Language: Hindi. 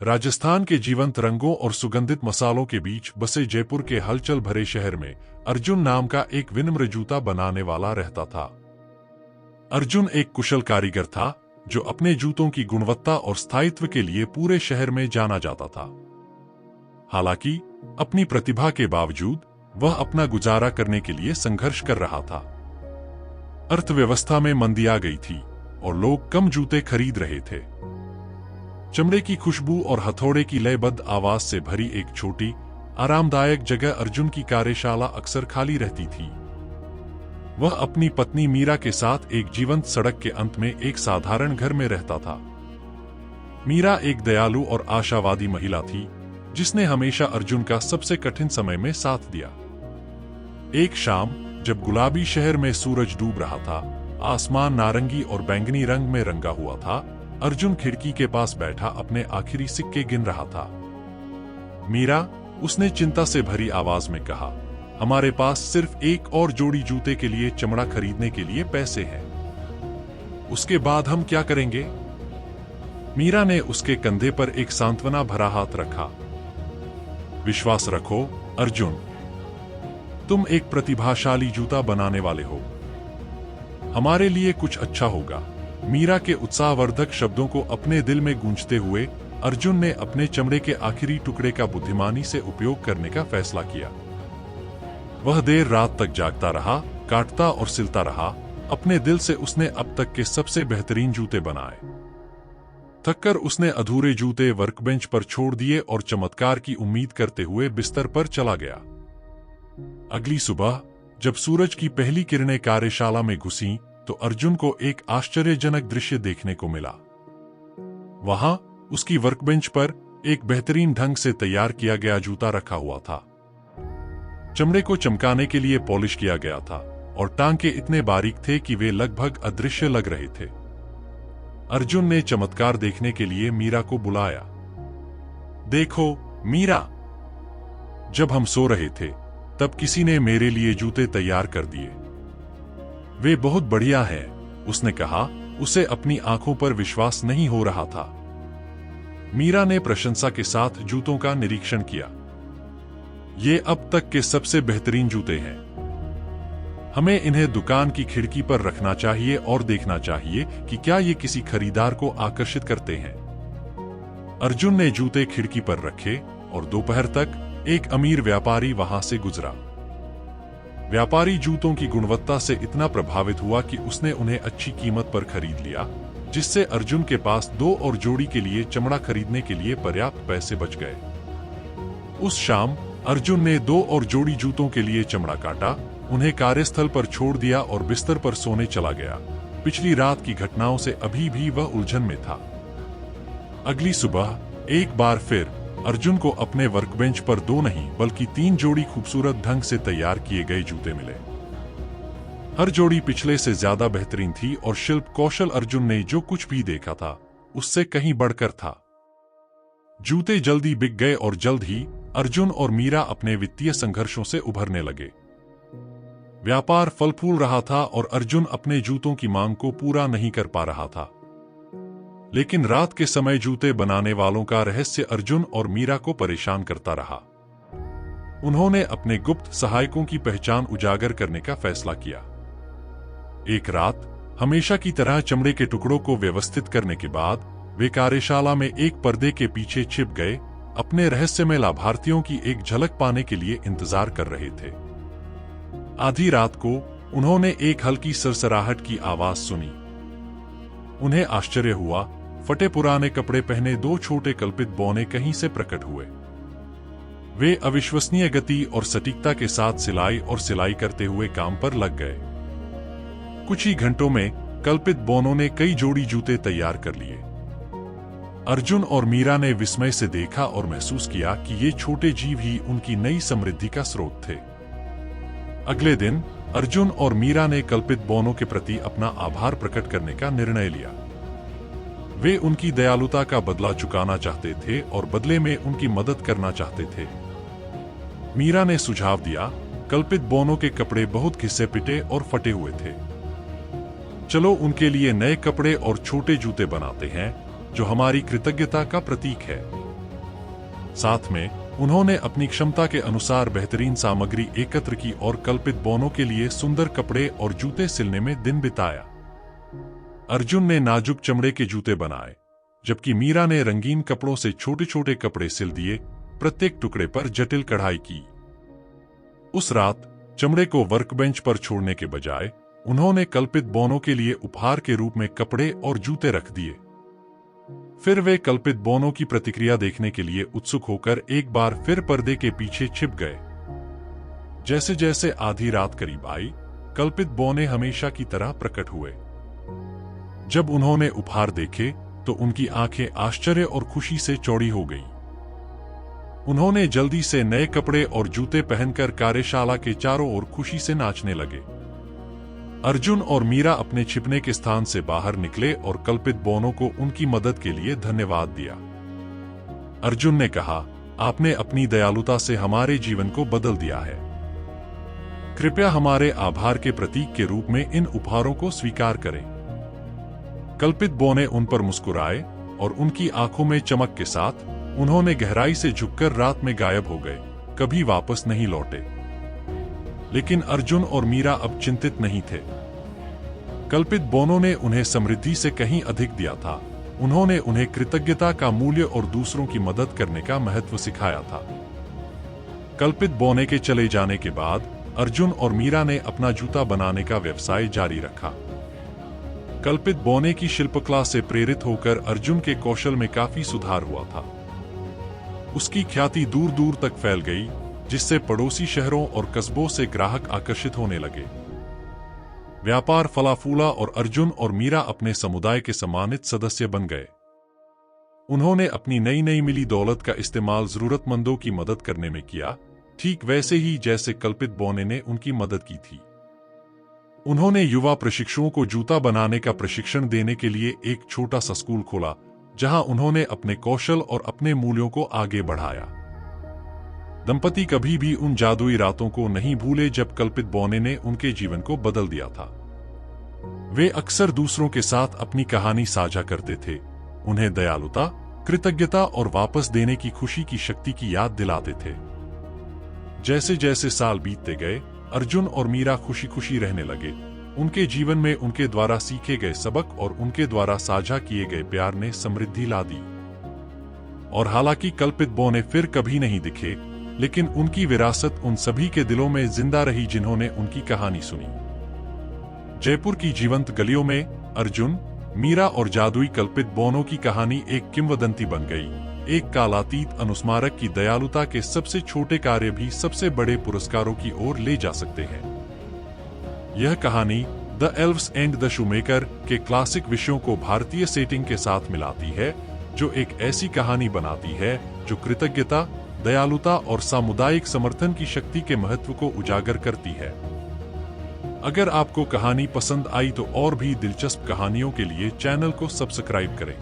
राजस्थान के जीवंत रंगों और सुगंधित मसालों के बीच बसे जयपुर के हलचल भरे शहर में अर्जुन नाम का एक विनम्र जूता बनाने वाला रहता था। अर्जुन एक कुशल कारीगर था जो अपने जूतों की गुणवत्ता और स्थायित्व के लिए पूरे शहर में जाना जाता था। हालांकि अपनी प्रतिभा के बावजूद वह अपना गुजारा करने के लिए संघर्ष कर रहा था। अर्थव्यवस्था में मंदी आ गई थी और लोग कम जूते खरीद रहे थे। चमड़े की खुशबू और हथौड़े की लयबद्ध आवाज से भरी एक छोटी आरामदायक जगह अर्जुन की कार्यशाला अक्सर खाली रहती थी। वह अपनी पत्नी मीरा के साथ एक जीवंत सड़क के अंत में एक साधारण घर में रहता था। मीरा एक दयालु और आशावादी महिला थी जिसने हमेशा अर्जुन का सबसे कठिन समय में साथ दिया। एक शाम जब गुलाबी शहर में सूरज डूब रहा था, आसमान नारंगी और बैंगनी रंग में रंगा हुआ था, अर्जुन खिड़की के पास बैठा अपने आखिरी सिक्के गिन रहा था। मीरा, उसने चिंता से भरी आवाज में कहा, हमारे पास सिर्फ एक और जोड़ी जूते के लिए चमड़ा खरीदने के लिए पैसे हैं। उसके बाद हम क्या करेंगे? मीरा ने उसके कंधे पर एक सांत्वना भरा हाथ रखा। विश्वास रखो अर्जुन, तुम एक प्रतिभाशाली जूता बनाने वाले हो। हमारे लिए कुछ अच्छा होगा। मीरा के उत्साहवर्धक शब्दों को अपने दिल में गूंजते हुए अर्जुन ने अपने चमड़े के आखिरी टुकड़े का बुद्धिमानी से उपयोग करने का फैसला किया। वह देर रात तक जागता रहा, काटता और सिलता रहा। अपने दिल से उसने अब तक के सबसे बेहतरीन जूते बनाए। थककर उसने अधूरे जूते वर्कबेंच पर छोड़ दिए और चमत्कार की उम्मीद करते हुए बिस्तर पर चला गया। अगली सुबह जब सूरज की पहली किरणें कार्यशाला में घुसीं, तो अर्जुन को एक आश्चर्यजनक दृश्य देखने को मिला। वहां उसकी वर्कबेंच पर एक बेहतरीन ढंग से तैयार किया गया जूता रखा हुआ था। चमड़े को चमकाने के लिए पॉलिश किया गया था और टांके इतने बारीक थे कि वे लगभग अदृश्य लग रहे थे। अर्जुन ने चमत्कार देखने के लिए मीरा को बुलाया। देखो मीरा, जब हम सो रहे थे तब किसी ने मेरे लिए जूते तैयार कर दिए। वे बहुत बढ़िया हैं, उसने कहा। उसे अपनी आंखों पर विश्वास नहीं हो रहा था। मीरा ने प्रशंसा के साथ जूतों का निरीक्षण किया। ये अब तक के सबसे बेहतरीन जूते हैं। हमें इन्हें दुकान की खिड़की पर रखना चाहिए और देखना चाहिए कि क्या ये किसी खरीदार को आकर्षित करते हैं। अर्जुन ने जूते खिड़की पर रखे और दोपहर तक एक अमीर व्यापारी वहां से गुजरा। व्यापारी जूतों की गुणवत्ता से इतना प्रभावित हुआ कि उसने उन्हें अच्छी कीमत पर खरीद लिया, जिससे अर्जुन के पास 2 और जोड़ी के लिए चमड़ा खरीदने के लिए पर्याप्त पैसे बच गए। उस शाम अर्जुन ने 2 और जोड़ी जूतों के लिए चमड़ा काटा, उन्हें कार्यस्थल पर छोड़ दिया और बिस्तर पर सोने चला गया। पिछली रात की घटनाओं से अभी भी वह उलझन में था। अगली सुबह एक बार फिर अर्जुन को अपने वर्कबेंच पर 2 नहीं बल्कि 3 जोड़ी खूबसूरत ढंग से तैयार किए गए जूते मिले। हर जोड़ी पिछले से ज्यादा बेहतरीन थी और शिल्प कौशल अर्जुन ने जो कुछ भी देखा था उससे कहीं बढ़कर था। जूते जल्दी बिक गए और जल्द ही अर्जुन और मीरा अपने वित्तीय संघर्षों से उभरने लगे। व्यापार फल फूल रहा था और अर्जुन अपने जूतों की मांग को पूरा नहीं कर पा रहा था। लेकिन रात के समय जूते बनाने वालों का रहस्य अर्जुन और मीरा को परेशान करता रहा। उन्होंने अपने गुप्त सहायकों की पहचान उजागर करने का फैसला किया। एक रात हमेशा की तरह चमड़े के टुकड़ों को व्यवस्थित करने के बाद वे कार्यशाला में एक पर्दे के पीछे छिप गए, अपने रहस्यमय लाभार्थियों की एक झलक पाने के लिए इंतजार कर रहे थे। आधी रात को उन्होंने एक हल्की सरसराहट की आवाज सुनी। उन्हें आश्चर्य हुआ, फटे पुराने कपड़े पहने 2 छोटे कल्पित बौने कहीं से प्रकट हुए। वे अविश्वसनीय गति और सटीकता के साथ सिलाई करते हुए काम पर लग गए। कुछ ही घंटों में कल्पित बौनों ने कई जोड़ी जूते तैयार कर लिए। अर्जुन और मीरा ने विस्मय से देखा और महसूस किया कि ये छोटे जीव ही उनकी नई समृद्धि का स्रोत थे। अगले दिन अर्जुन और मीरा ने कल्पित बौनों के प्रति अपना आभार प्रकट करने का निर्णय लिया। वे उनकी दयालुता का बदला चुकाना चाहते थे और बदले में उनकी मदद करना चाहते थे। मीरा ने सुझाव दिया, कल्पित बौनों के कपड़े बहुत घिसे पिटे और फटे हुए थे। चलो उनके लिए नए कपड़े और छोटे जूते बनाते हैं, जो हमारी कृतज्ञता का प्रतीक है। साथ में उन्होंने अपनी क्षमता के अनुसार बेहतरीन सामग्री एकत्र की और कल्पित बोनो के लिए सुंदर कपड़े और जूते सिलने में दिन बिताया। अर्जुन ने नाजुक चमड़े के जूते बनाए, जबकि मीरा ने रंगीन कपड़ों से छोटे छोटे कपड़े सिल दिए, प्रत्येक टुकड़े पर जटिल कढ़ाई की। उस रात चमड़े को वर्कबेंच पर छोड़ने के बजाय उन्होंने कल्पित बोनो के लिए उपहार के रूप में कपड़े और जूते रख दिए। फिर वे कल्पित बोनो की प्रतिक्रिया देखने के लिए उत्सुक होकर एक बार फिर पर्दे के पीछे छिप गए। जैसे जैसे आधी रात करीब आई, कल्पित बोने हमेशा की तरह प्रकट हुए। जब उन्होंने उपहार देखे तो उनकी आंखें आश्चर्य और खुशी से चौड़ी हो गईं। उन्होंने जल्दी से नए कपड़े और जूते पहनकर कार्यशाला के चारों ओर खुशी से नाचने लगे। अर्जुन और मीरा अपने छिपने के स्थान से बाहर निकले और कल्पित बोनो को उनकी मदद के लिए धन्यवाद दिया। अर्जुन ने कहा, आपने अपनी दयालुता से हमारे जीवन को बदल दिया है। कृपया हमारे आभार के प्रतीक के रूप में इन उपहारों को स्वीकार करें। कल्पित बोने उन पर मुस्कुराए और उनकी आंखों में चमक के साथ उन्होंने गहराई से झुककर रात में गायब हो गए, कभी वापस नहीं लौटे। लेकिन अर्जुन और मीरा अब चिंतित नहीं थे। कल्पित बोनो ने उन्हें समृद्धि से कहीं अधिक दिया था। उन्होंने उन्हें कृतज्ञता का मूल्य और दूसरों की मदद करने का महत्व सिखाया था। कल्पित बोने के चले जाने के बाद अर्जुन और मीरा ने अपना जूता बनाने का व्यवसाय जारी रखा। कल्पित बोने की शिल्पकला से प्रेरित होकर अर्जुन के कौशल में काफी सुधार हुआ था। उसकी ख्याति दूर दूर तक फैल गई, जिससे पड़ोसी शहरों और कस्बों से ग्राहक आकर्षित होने लगे। व्यापार फला फूला और अर्जुन और मीरा अपने समुदाय के सम्मानित सदस्य बन गए। उन्होंने अपनी नई नई मिली दौलत का इस्तेमाल जरूरतमंदों की मदद करने में किया, ठीक वैसे ही जैसे कल्पित बोने ने उनकी मदद की थी। उन्होंने युवा प्रशिक्षुओं को जूता बनाने का प्रशिक्षण देने के लिए एक छोटा सा स्कूल खोला, जहां उन्होंने अपने कौशल और अपने मूल्यों को आगे बढ़ाया। दंपति कभी भी उन जादुई रातों को नहीं भूले जब कल्पित बोने ने उनके जीवन को बदल दिया था। वे अक्सर दूसरों के साथ अपनी कहानी साझा करते थे, उन्हें दयालुता, कृतज्ञता और वापस देने की खुशी की शक्ति की याद दिलाते थे। जैसे जैसे साल बीतते गए, अर्जुन और मीरा खुशी खुशी रहने लगे। उनके जीवन में उनके द्वारा सीखे गए सबक और उनके द्वारा साझा किए गए प्यार ने समृद्धि ला दी। और हालांकि कल्पित बोने फिर कभी नहीं दिखे, लेकिन उनकी विरासत उन सभी के दिलों में जिंदा रही जिन्होंने उनकी कहानी सुनी। जयपुर की जीवंत गलियों में अर्जुन, मीरा और जादुई कल्पित बोनो की कहानी एक किंवदंती बन गई, एक कालातीत अनुस्मारक की दयालुता के सबसे छोटे कार्य भी सबसे बड़े पुरस्कारों की ओर ले जा सकते हैं। यह कहानी the elves and the shoemaker के क्लासिक विषयों को भारतीय सेटिंग के साथ मिलाती है, जो एक ऐसी कहानी बनाती है जो कृतज्ञता, दयालुता और सामुदायिक समर्थन की शक्ति के महत्व को उजागर करती है। अगर आपको कहानी पसंद आई तो और भी दिलचस्प कहानियों के लिए चैनल को सब्सक्राइब करें।